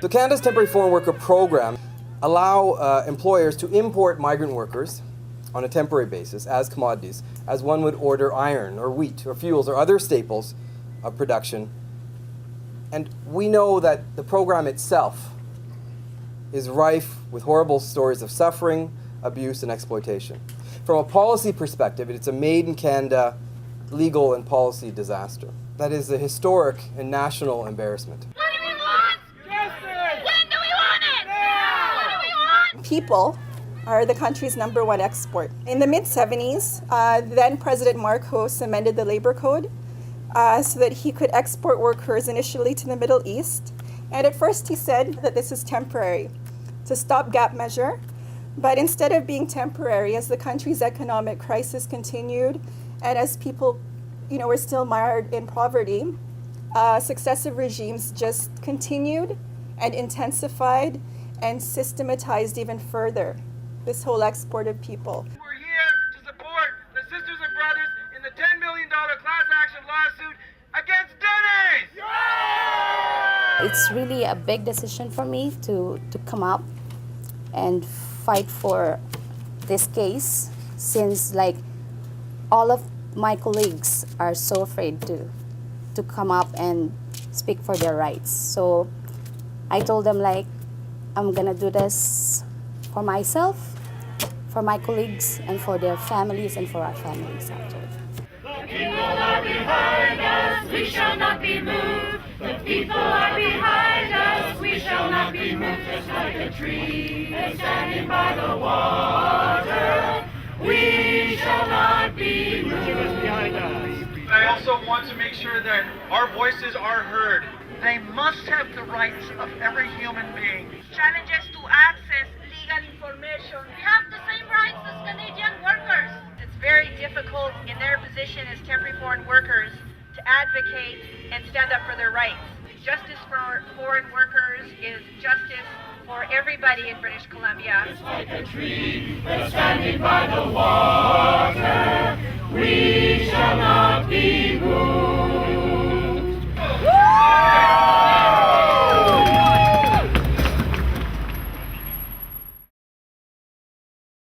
So Canada's temporary foreign worker program allow employers to import migrant workers on a temporary basis as commodities, as one would order iron or wheat or fuels or other staples of production. And we know that the program itself is rife with horrible stories of suffering, abuse, and exploitation. From a policy perspective, it's a made-in-Canada legal and policy disaster. That is a historic and national embarrassment. What do we want? Justice! When do we want it? Now! What do we want? People are the country's #1 export. In the mid-70s, then President Marcos amended the labor code so that he could export workers initially to the Middle East. And at first he said that this is temporary. It's a stopgap measure. But instead of being temporary, as the country's economic crisis continued and as people were still mired in poverty, successive regimes just continued and intensified and systematized even further this whole export of people. We're here to support the sisters and brothers in the $10 million class action lawsuit against Denny! It's really a big decision for me to come up and fight for this case, since all of my colleagues are so afraid to come up and speak for their rights. So I told them I'm gonna do this for myself, for my colleagues, and for their families, and for our families actually. The people are behind us, we shall not be moved. The people are behind us, we shall not be moved. Just like a tree that's standing by the water, we shall not be moved. I also want to make sure that our voices are heard. They must have the rights of every human being. Challenges to access legal information. We have the same rights as Canadian workers. It's very difficult in their position as temporary foreign workers to advocate and stand up for their rights. Justice for foreign workers is justice for everybody in British Columbia. It's like a tree that's standing by the water, we shall